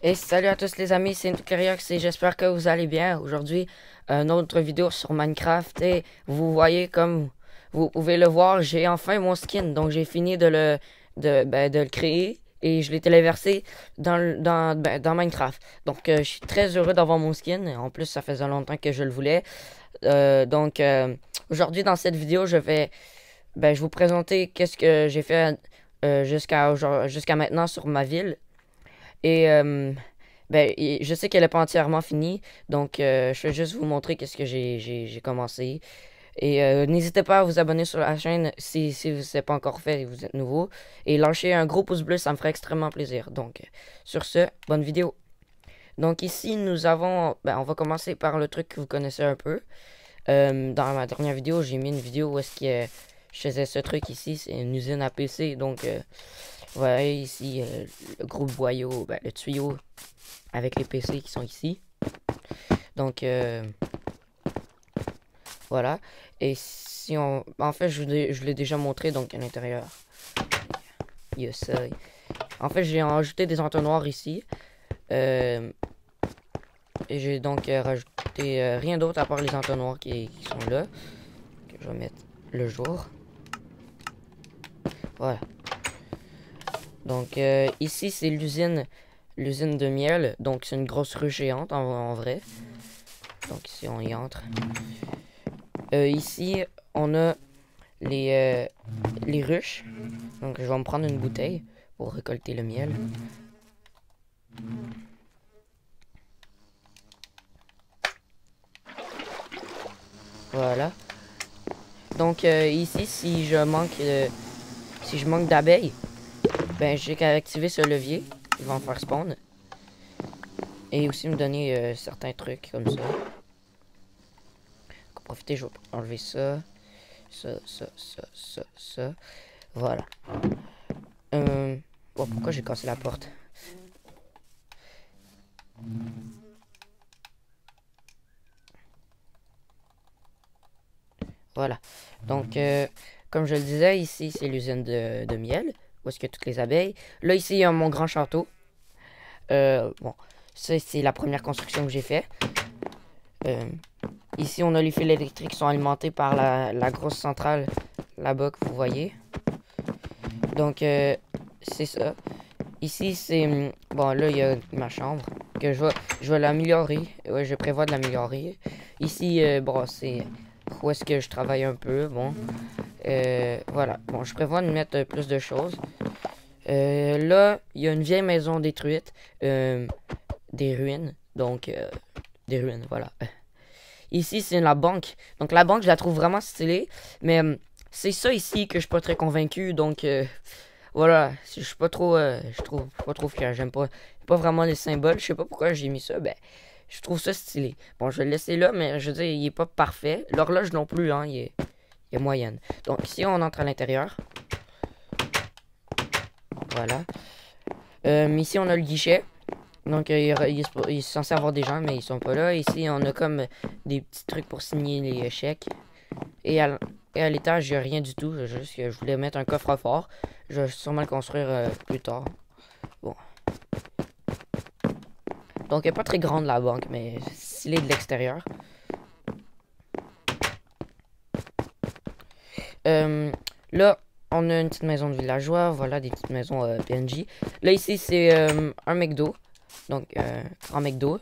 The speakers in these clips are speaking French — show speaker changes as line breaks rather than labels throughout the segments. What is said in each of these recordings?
Et salut à tous les amis, c'est Nucleariox et j'espère que vous allez bien. Aujourd'hui, une autre vidéo sur Minecraft et vous voyez comme vous pouvez le voir, j'ai enfin mon skin. Donc j'ai fini de le créer et je l'ai téléversé dans Minecraft. Donc je suis très heureux d'avoir mon skin. En plus, ça faisait longtemps que je le voulais. Aujourd'hui dans cette vidéo, je vous présenter qu'est-ce que j'ai fait jusqu'à maintenant sur ma ville. Et je sais qu'elle n'est pas entièrement finie, donc je vais juste vous montrer qu'est-ce que j'ai commencé. Et n'hésitez pas à vous abonner sur la chaîne si vous n'êtes pas encore fait et vous êtes nouveau. Et lâcher un gros pouce bleu, ça me ferait extrêmement plaisir. Donc, sur ce, bonne vidéo. Donc ici, on va commencer par le truc que vous connaissez un peu. Dans ma dernière vidéo, j'ai mis une vidéo où est-ce que je faisais ce truc ici. C'est une usine à PC, donc... voilà, ici, le gros boyau, le tuyau avec les PC qui sont ici. Donc, voilà. Et si on... En fait, je l'ai déjà montré, donc à l'intérieur. Il y a ça. En fait, j'ai ajouté des entonnoirs ici. Et j'ai donc rajouté rien d'autre à part les entonnoirs qui sont là. Que je vais mettre le jour. Voilà. Donc, ici, c'est l'usine de miel. Donc, c'est une grosse rue géante en vrai. Donc, ici, on y entre. Ici, on a les ruches. Donc, je vais me prendre une bouteille pour récolter le miel. Voilà. Donc, ici, si je manque d'abeilles, j'ai qu'à activer ce levier. Il va en faire spawn. Et aussi me donner certains trucs comme ça. Pour profiter, je vais enlever ça. Ça. Voilà. Bon, pourquoi j'ai cassé la porte? Voilà. Donc, comme je le disais, ici, c'est l'usine de miel. Où est-ce que toutes les abeilles. Là, ici, il y a mon grand château. Bon, ça, c'est la première construction que j'ai fait. Ici, on a les fils électriques qui sont alimentés par la grosse centrale là-bas que vous voyez. Donc, c'est ça. Ici, c'est... Bon, là, il y a ma chambre que je vais l'améliorer. Ouais, je prévois de l'améliorer. Ici, bon, c'est où est-ce que je travaille un peu. Bon, voilà. Bon, je prévois de mettre plus de choses. Là, il y a une vieille maison détruite. Des ruines. Donc, des ruines, voilà. Ici, c'est la banque. Donc, la banque, je la trouve vraiment stylée. Mais c'est ça ici que je suis pas très convaincu. Donc, voilà. Je suis pas trop... je trouve pas trop fier. J'aime pas vraiment les symboles. Je sais pas pourquoi j'ai mis ça. Je trouve ça stylé. Bon, je vais le laisser là, mais je veux dire, il est pas parfait. L'horloge non plus, hein. Il est moyenne. Donc, ici, on entre à l'intérieur. Voilà. Ici, on a le guichet. Donc, il est censé avoir des gens, mais ils sont pas là. Ici, on a comme des petits trucs pour signer les chèques. Et à l'étage, il n'y a rien du tout. Juste que je voulais mettre un coffre-fort. Je vais sûrement le construire plus tard. Bon. Donc, elle n'est pas très grande la banque, mais stylée de l'extérieur. Là, on a une petite maison de villageois. Voilà, des petites maisons PNJ. Là, ici, c'est un McDo. Donc, grand McDo.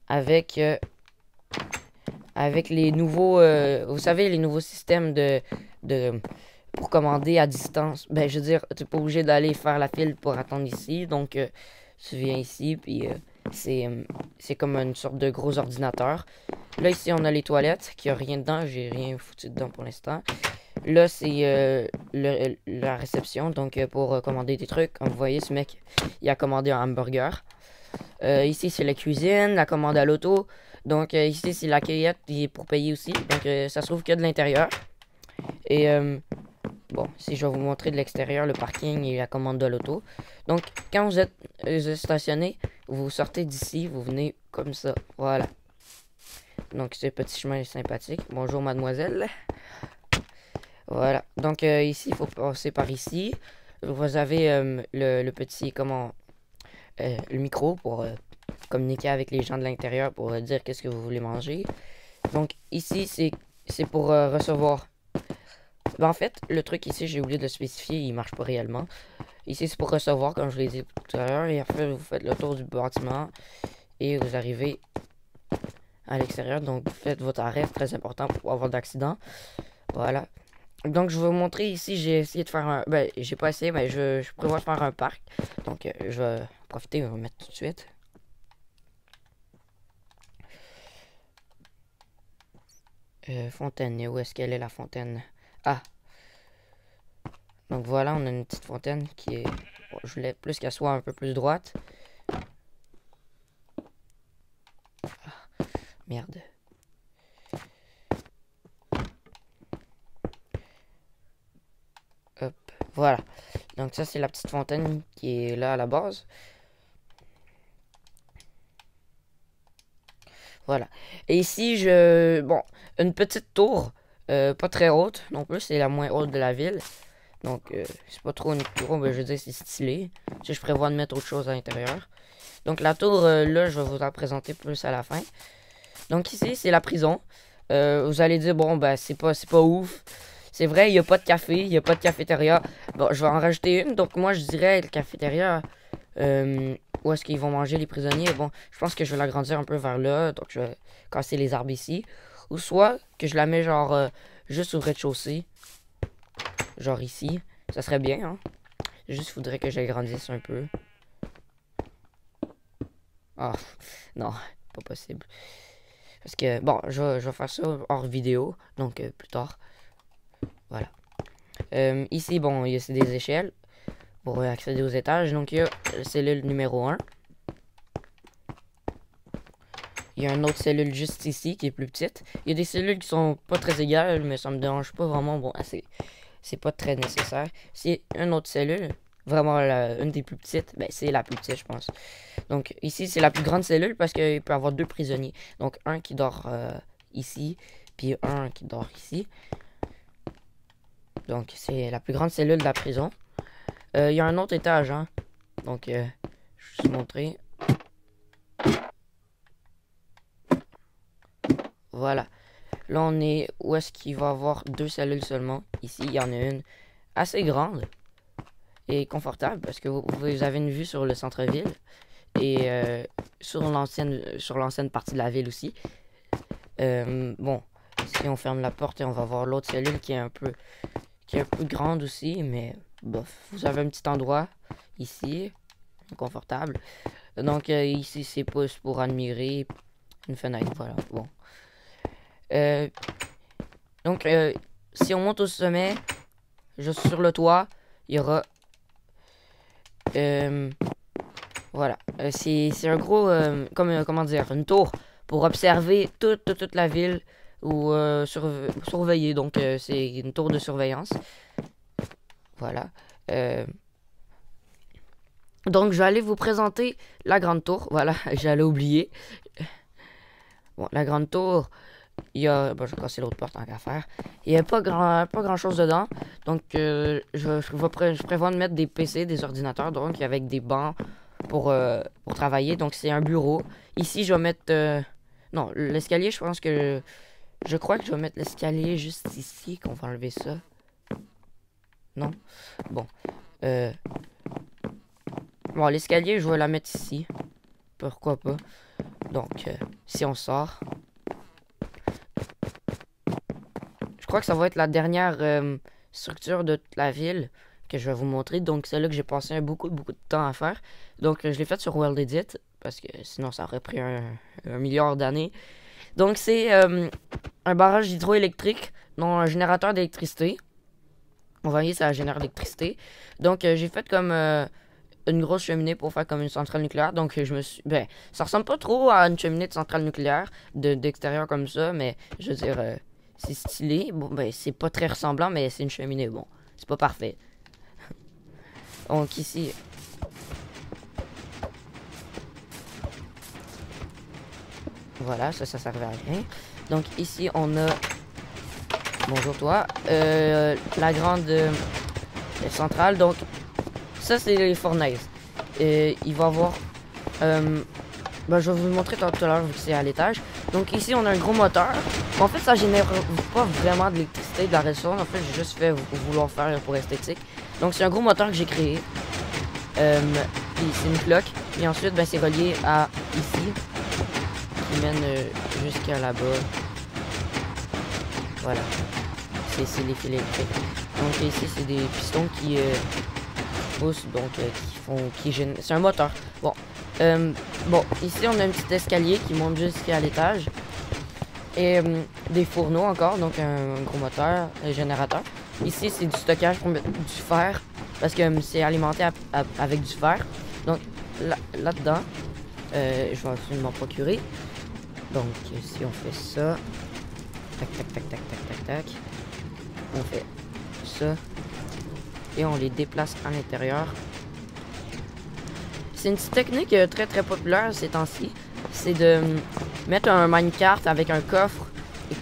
Avec les nouveaux... vous savez, les nouveaux systèmes pour commander à distance. Je veux dire, tu n'es pas obligé d'aller faire la file pour attendre ici. Donc, tu viens ici, puis c'est comme une sorte de gros ordinateur. Là, ici, on a les toilettes, qui a rien dedans. J'ai rien foutu dedans pour l'instant. Là, c'est la réception, donc pour commander des trucs. Comme vous voyez, ce mec, il a commandé un hamburger. Ici, c'est la cuisine, la commande à l'auto. Donc, ici, c'est la cueillette pour payer aussi. Donc, ça se trouve qu'il y a de l'intérieur. Et, bon, si je vais vous montrer de l'extérieur, le parking et la commande de l'auto. Donc, quand vous êtes stationné, vous sortez d'ici, vous venez comme ça. Voilà. Donc, ce petit chemin est sympathique. Bonjour, mademoiselle. Voilà. Donc, ici, il faut passer par ici. Vous avez le petit, le micro pour communiquer avec les gens de l'intérieur pour dire qu'est-ce que vous voulez manger. Donc ici, c'est pour recevoir. Ben, en fait, le truc ici, j'ai oublié de le spécifier, il marche pas réellement. Ici, c'est pour recevoir, comme je l'ai dit tout à l'heure. Et après, vous faites le tour du bâtiment et vous arrivez à l'extérieur. Donc, vous faites votre arrêt, très important pour pas avoir d'accident. Voilà. Donc, je vais vous montrer ici, j'ai essayé de faire un... Ben, j'ai pas essayé, mais je prévois de faire un parc. Donc, je vais profiter, je vais mettre tout de suite. Fontaine, où est-ce qu'elle est la fontaine? Ah! Donc voilà, on a une petite fontaine qui est... Bon, je voulais plus qu'elle soit un peu plus droite. Ah, merde. Hop, voilà. Donc ça, c'est la petite fontaine qui est là à la base. Voilà. Et ici, bon, une petite tour, pas très haute non plus, c'est la moins haute de la ville. Donc, c'est pas trop une tour, mais je veux dire, c'est stylé. Si je prévois de mettre autre chose à l'intérieur. Donc, la tour, là, je vais vous la présenter plus à la fin. Donc, ici, c'est la prison. Vous allez dire, bon, ben, c'est pas ouf. C'est vrai, il n'y a pas de café, il n'y a pas de cafétéria. Bon, je vais en rajouter une. Donc, moi, je dirais, le cafétéria, où est-ce qu'ils vont manger les prisonniers. Bon, je pense que je vais l'agrandir un peu vers là. Donc, je vais casser les arbres ici. Ou soit que je la mets, genre, juste au rez-de-chaussée. Genre ici. Ça serait bien, hein. Juste, il faudrait que j'agrandisse un peu. Ah, non, pas possible. Parce que, bon, je vais faire ça hors vidéo. Donc, plus tard. Voilà. Ici, bon, il y a des échelles pour accéder aux étages. Donc, il y a la cellule numéro 1. Il y a une autre cellule juste ici qui est plus petite. Il y a des cellules qui sont pas très égales, mais ça me dérange pas vraiment. Bon, c'est pas très nécessaire. C'est une autre cellule, vraiment une des plus petites. Ben, c'est la plus petite, je pense. Donc, ici, c'est la plus grande cellule parce qu'il peut y avoir 2 prisonniers. Donc, un qui dort ici, puis un qui dort ici. Donc, c'est la plus grande cellule de la prison. Il y a un autre étage, hein. Donc, je vais vous montrer. Voilà. Là, on est où est-ce qu'il va y avoir 2 cellules seulement. Ici, il y en a une assez grande et confortable parce que vous avez une vue sur le centre-ville et sur l'ancienne partie de la ville aussi. Bon, si on ferme la porte, on va voir l'autre cellule qui est un peu grande aussi, mais bof. Vous avez un petit endroit ici, confortable. Donc ici, c'est plus pour admirer une fenêtre. Voilà, bon. Donc, si on monte au sommet, juste sur le toit, il y aura... voilà. C'est un gros... comment dire? Une tour pour observer toute la ville ou surveiller. Donc, c'est une tour de surveillance. Voilà. Donc, je vais aller vous présenter la grande tour. Voilà, j'allais oublier. Bon, la grande tour... Il y a... Bon, je vais casser l'autre porte en qu'à faire. Il n'y a pas grand chose dedans. Donc, je prévois de mettre des PC, des ordinateurs, donc avec des bancs pour travailler. Donc, c'est un bureau. Ici, je vais mettre... non, l'escalier, je pense que... Je crois que je vais mettre l'escalier juste ici, qu'on va enlever ça. Non? Bon. Bon, l'escalier, je vais la mettre ici. Pourquoi pas? Donc, si on sort... Je crois que ça va être la dernière structure de toute la ville que je vais vous montrer. Donc, c'est là que j'ai passé beaucoup de temps à faire. Donc, je l'ai faite sur World Edit parce que sinon, ça aurait pris un milliard d'années. Donc, c'est un barrage hydroélectrique, non, un générateur d'électricité. Vous voyez, ça génère l'électricité. Donc, j'ai fait comme une grosse cheminée pour faire comme une centrale nucléaire. Donc, je me suis... Ben, ça ressemble pas trop à une cheminée de centrale nucléaire d'extérieur comme ça, mais je veux dire... c'est stylé. Bon, ben, c'est pas très ressemblant, mais c'est une cheminée. Bon, c'est pas parfait. Donc, ici... Voilà, ça servait à rien. Donc, ici, on a... Bonjour, toi. La grande centrale. Donc, ça, c'est les fournaises. il va avoir... ben, je vais vous le montrer tout à l'heure vu que c'est à l'étage. Donc ici, on a un gros moteur. En fait, ça génère pas vraiment de l'électricité de la redstone. En fait, j'ai juste fait vouloir faire pour esthétique. Donc c'est un gros moteur que j'ai créé. Puis c'est une cloque. Et ensuite, ben, c'est relié à ici. Qui mène jusqu'à là-bas. Voilà. C'est les fils électriques. Donc ici, c'est des pistons qui poussent. Donc qui gênent. C'est un moteur. Bon. Bon, ici on a un petit escalier qui monte jusqu'à l'étage. Et des fourneaux encore, donc un gros moteur, un générateur. Ici c'est du stockage pour mettre du fer, parce que c'est alimenté avec du fer. Donc là-dedans, je vais absolument procurer. Donc si on fait ça, tac tac tac tac tac tac tac, on fait ça, et on les déplace à l'intérieur. C'est une petite technique très très populaire ces temps-ci. C'est de mettre un minecart avec un coffre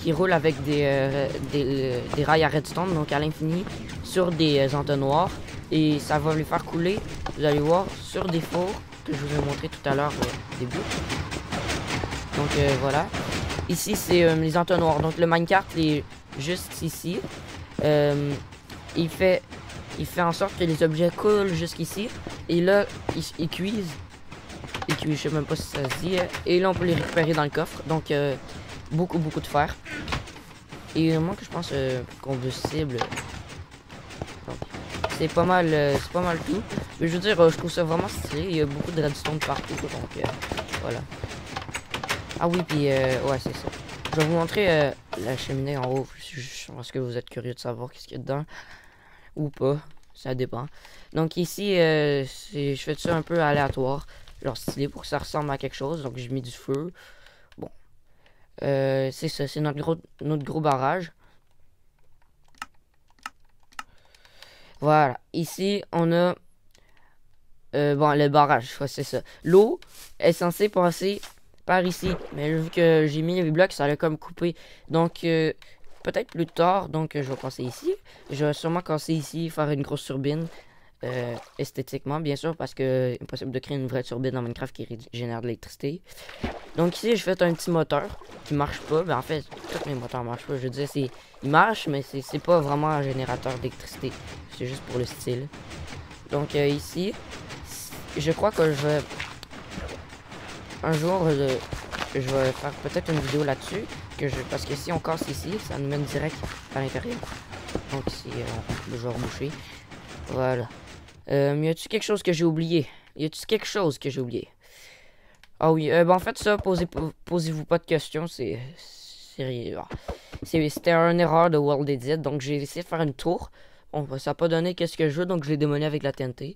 qui roule avec des rails à redstone, donc à l'infini, sur des entonnoirs. Et ça va les faire couler, vous allez voir, sur des fours que je vous ai montré tout à l'heure au début. Donc voilà. Ici c'est les entonnoirs. Donc le minecart est juste ici. Il fait en sorte que les objets coulent jusqu'ici. Et là, ils cuisent. Ils cuisent, je sais même pas si ça se dit. Et là, on peut les récupérer dans le coffre. Donc, beaucoup de fer. Et moi, que je pense combustible. C'est pas mal tout. Mais je veux dire, je trouve ça vraiment stylé. Il y a beaucoup de redstone partout. Donc, voilà. Ah oui, puis, ouais, c'est ça. Je vais vous montrer la cheminée en haut. Je pense que vous êtes curieux de savoir qu'est-ce qu'il y a dedans. Ou pas. Ça dépend. Donc ici, je fais ça un peu aléatoire. Genre stylé pour que ça ressemble à quelque chose. Donc j'ai mis du feu. Bon. C'est ça, c'est notre gros barrage. Voilà. Ici, on a... bon, le barrage, ouais, c'est ça. L'eau est censée passer par ici. Mais vu que j'ai mis les blocs, ça allait comme couper. Donc... peut-être plus tard, donc je vais passer ici. Je vais sûrement casser ici, faire une grosse turbine. Esthétiquement, bien sûr, parce que impossible de créer une vraie turbine dans Minecraft qui génère de l'électricité. Donc ici, je fais un petit moteur qui marche pas. Ben, en fait, tous mes moteurs marchent pas. Je veux dire, il marche, mais c'est pas vraiment un générateur d'électricité. C'est juste pour le style. Donc ici, je crois que je vais... Un jour, je vais faire peut-être une vidéo là-dessus. Parce que si on casse ici, ça nous mène direct à l'intérieur. Donc ici, je vais reboucher. Voilà. Y a-tu quelque chose que j'ai oublié? Ah oui, en fait, ça, posez-vous pas de questions. C'était une erreur de World Edit. Donc j'ai essayé de faire une tour. Bon, ça n'a pas donné qu'est-ce que je veux, donc je l'ai démoli avec la TNT.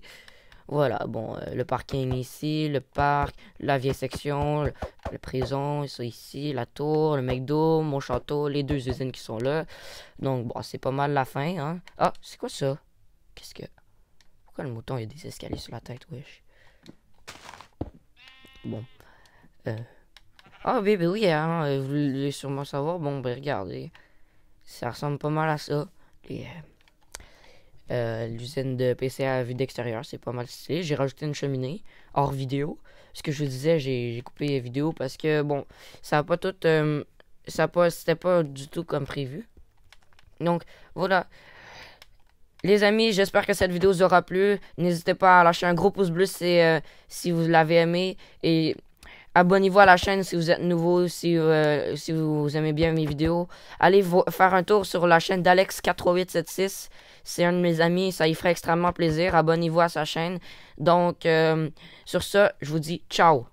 Voilà, bon, le parking ici, le parc, la vieille section, la prison, ça ici, la tour, le McDo, mon château, les 2 usines qui sont là. Donc, bon, c'est pas mal la fin, hein. Ah, c'est quoi ça? Qu'est-ce que... Pourquoi le mouton, il y a des escaliers sur la tête, wesh? Bon. Ah, oui, ben oui, hein, vous voulez sûrement savoir. Bon, ben, regardez. Ça ressemble pas mal à ça. L'usine de PC à vue d'extérieur, c'est pas mal stylé. J'ai rajouté une cheminée hors vidéo. Ce que je vous disais, j'ai coupé les vidéos parce que bon, ça a pas tout, c'était pas du tout comme prévu. Donc voilà, les amis, j'espère que cette vidéo vous aura plu. N'hésitez pas à lâcher un gros pouce bleu si vous l'avez aimé, et abonnez-vous à la chaîne si vous êtes nouveau, si vous aimez bien mes vidéos. Allez faire un tour sur la chaîne d'Alex43876. C'est un de mes amis, ça y ferait extrêmement plaisir. Abonnez-vous à sa chaîne. Donc, sur ça, je vous dis ciao.